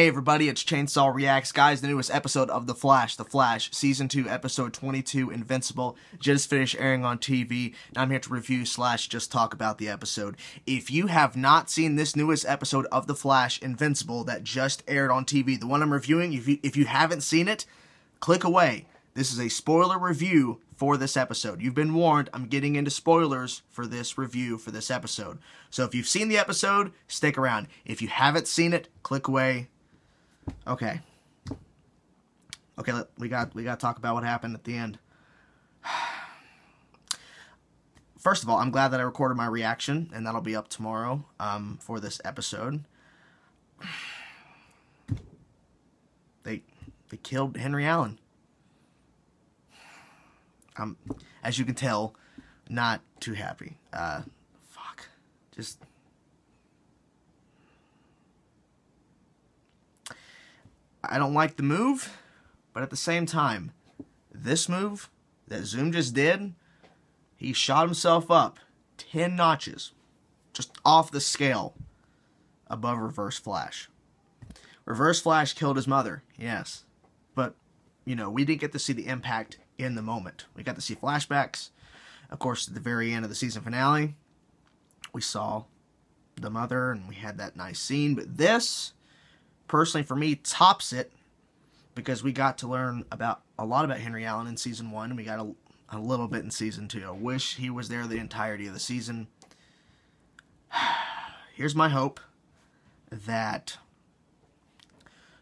Hey everybody, it's Chainsaw Reacts, guys, the newest episode of The Flash, Season 2, Episode 22, Invincible, just finished airing on TV, and I'm here to review / just talk about the episode. If you have not seen this newest episode of The Flash, Invincible, that just aired on TV, the one I'm reviewing, if you haven't seen it, click away. This is a spoiler review for this episode. You've been warned, I'm getting into spoilers for this review for this episode. So if you've seen the episode, stick around. If you haven't seen it, click away. Okay, we got to talk about what happened at the end. First of all, I'm glad that I recorded my reaction, and that'll be up tomorrow for this episode. They killed Henry Allen. I'm, as you can tell, not too happy. I don't like the move, but at the same time, this move that Zoom just did, he shot himself up 10 notches, just off the scale, above Reverse Flash. Reverse Flash killed his mother, yes, but, you know, we didn't get to see the impact in the moment. We got to see flashbacks. Of course, at the very end of the season finale, we saw the mother, and we had that nice scene, but this, personally for me, tops it, because we got to learn a lot about Henry Allen in Season 1, and we got a little bit in Season 2. I wish he was there the entirety of the season. Here's my hope that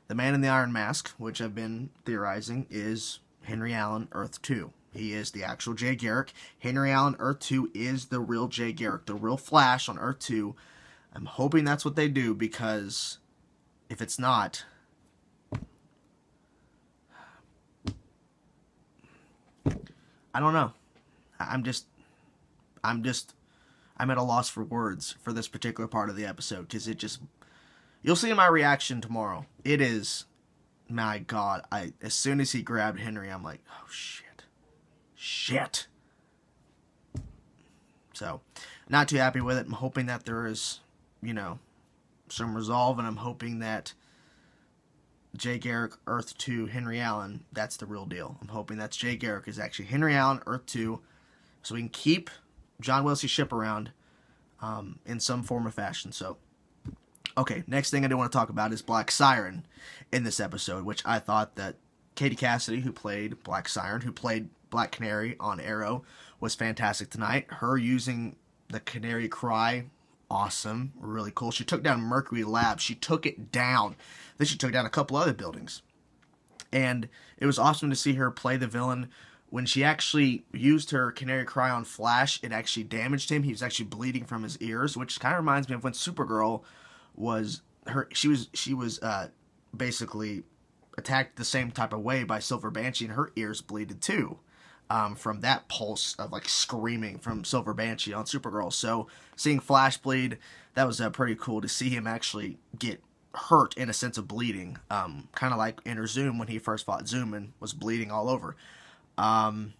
the Man in the Iron Mask, which I've been theorizing, is Henry Allen, Earth 2. He is the actual Jay Garrick. Henry Allen, Earth 2, is the real Jay Garrick, the real Flash on Earth 2. I'm hoping that's what they do, because if it's not, I don't know. I'm at a loss for words for this particular part of the episode, because it just, you'll see in my reaction tomorrow. It is, my God, as soon as he grabbed Henry, I'm like, oh shit. So, not too happy with it. I'm hoping that there is, you know, some resolve, and I'm hoping that Jay Garrick, Earth 2, Henry Allen, that's the real deal. I'm hoping that's Jay Garrick is actually Henry Allen, Earth 2, so we can keep John Wesley Shipp around in some form or fashion. So, okay, next thing I do want to talk about is Black Siren in this episode, which I thought that Katie Cassidy, who played Black Siren, who played Black Canary on Arrow, was fantastic tonight. Her using the Canary Cry, awesome, really cool. She took down Mercury Labs. She took it down. Then she took down a couple other buildings. And it was awesome to see her play the villain. When she actually used her Canary Cry on Flash, it actually damaged him. He was actually bleeding from his ears, which kind of reminds me of when Supergirl was she was basically attacked the same type of way by Silver Banshee, and her ears bleeded too. From that pulse of like screaming from Silver Banshee on Supergirl. So seeing Flash bleed, that was pretty cool to see him actually get hurt in a sense of bleeding. Kind of like Enter Zoom when he first fought Zoom and was bleeding all over. So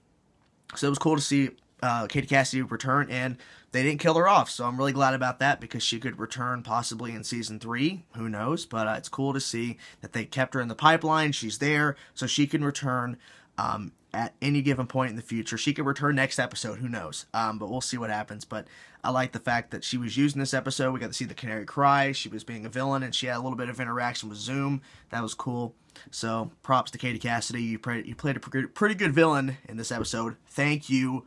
it was cool to see Katie Cassidy return, and they didn't kill her off. So I'm really glad about that, because she could return possibly in Season 3. Who knows? But it's cool to see that they kept her in the pipeline. She's there, so she can return at any given point in the future. She could return next episode, who knows, but we'll see what happens. But I like the fact that she was used in this episode. We got to see the Canary Cry. She was being a villain, and she had a little bit of interaction with Zoom. That was cool. So props to Katie Cassidy. You played a pretty good villain in this episode. Thank you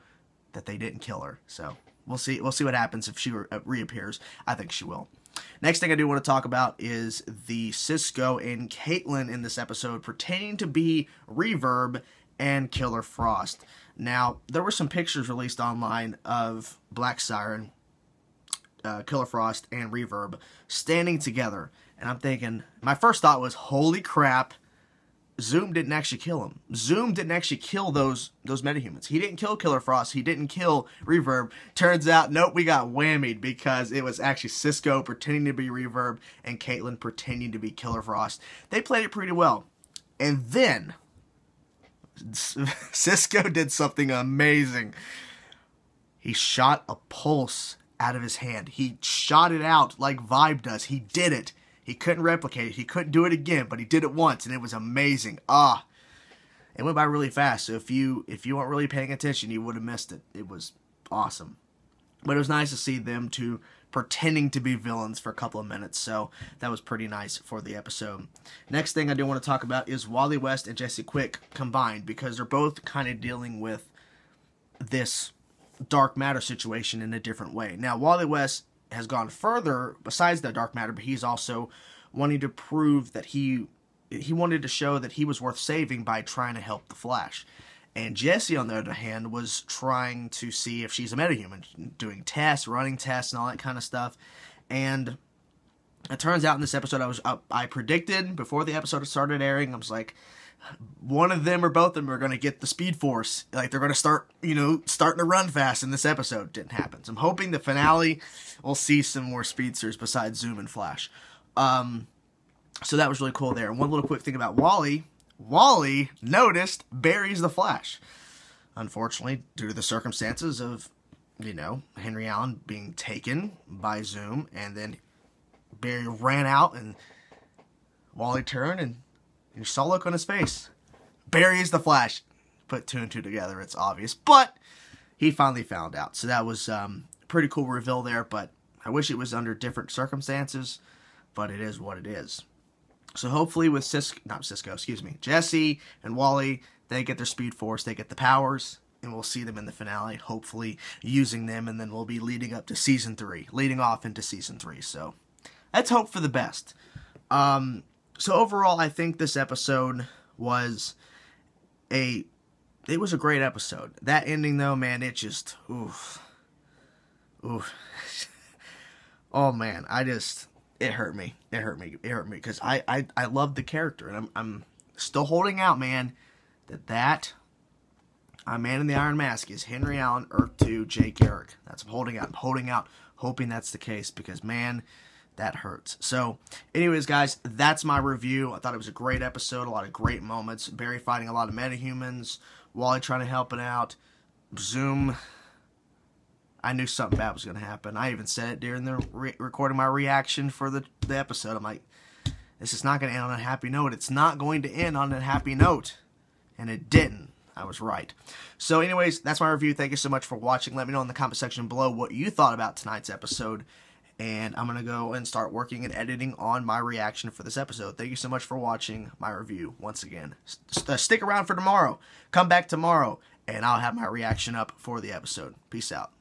that they didn't kill her. So we'll see what happens if she reappears. I think she will. Next thing I do want to talk about is the Cisco and Caitlin in this episode pretending to be Reverb and Killer Frost. Now, there were some pictures released online of Black Siren, Killer Frost, and Reverb standing together. And I'm thinking, my first thought was, holy crap, Zoom didn't actually kill him. Zoom didn't actually kill those metahumans. He didn't kill Killer Frost. He didn't kill Reverb. Turns out, nope, we got whammied, because it was actually Cisco pretending to be Reverb and Caitlin pretending to be Killer Frost. They played it pretty well. And then Cisco did something amazing. He shot a pulse out of his hand. He shot it out like Vibe does. He did it. He couldn't replicate it. He couldn't do it again, but he did it once, and it was amazing. It went by really fast, so if you weren't really paying attention, you would have missed it. It was awesome. But it was nice to see them two pretending to be villains for a couple of minutes, so that was pretty nice for the episode. Next thing I do want to talk about is Wally West and Jesse Quick combined, because they're both kind of dealing with this dark matter situation in a different way. Now, Wally West has gone further besides the dark matter, but he's also wanting to prove that he wanted to show that he was worth saving by trying to help the Flash. And Jesse, on the other hand, was trying to see if she's a metahuman, doing tests, running tests, and all that kind of stuff. And it turns out in this episode, I predicted before the episode started airing, I was like, one of them or both of them are going to get the Speed Force. Like, they're going to start, starting to run fast in this episode. Didn't happen. So I'm hoping the finale will see some more speedsters besides Zoom and Flash. So that was really cool there. And one little quick thing about Wally. Wally noticed Barry's the Flash. Unfortunately, due to the circumstances of, Henry Allen being taken by Zoom, and then Barry ran out, and Wally turned, and you saw a look on his face. Barry is the Flash. Put two and two together, it's obvious. But he finally found out. So that was a pretty cool reveal there, but I wish it was under different circumstances, but it is what it is. So hopefully with Jesse and Wally, they get their Speed Force, they get the powers, and we'll see them in the finale, hopefully using them, and then we'll be leading up to Season 3, leading off into Season 3, so let's hope for the best. So overall, I think this episode was a great episode. That ending, though, man, it just, oof. Oh, man, it hurt me. It hurt me because I love the character, and I'm still holding out, man, that Man in the Iron Mask is Henry Allen, Earth 2, Jay Garrick. I'm holding out, hoping that's the case, because, man, that hurts. So, anyways, guys, that's my review. I thought it was a great episode, a lot of great moments. Barry fighting a lot of metahumans, Wally trying to help it out, Zoom. I knew something bad was going to happen. I even said it during the recording my reaction for the episode. I'm like, this is not going to end on a happy note. It's not going to end on a happy note. And it didn't. I was right. So anyways, that's my review. Thank you so much for watching. Let me know in the comment section below what you thought about tonight's episode. And I'm going to go and start working and editing on my reaction for this episode. Thank you so much for watching my review once again. Stick around for tomorrow. Come back tomorrow, and I'll have my reaction up for the episode. Peace out.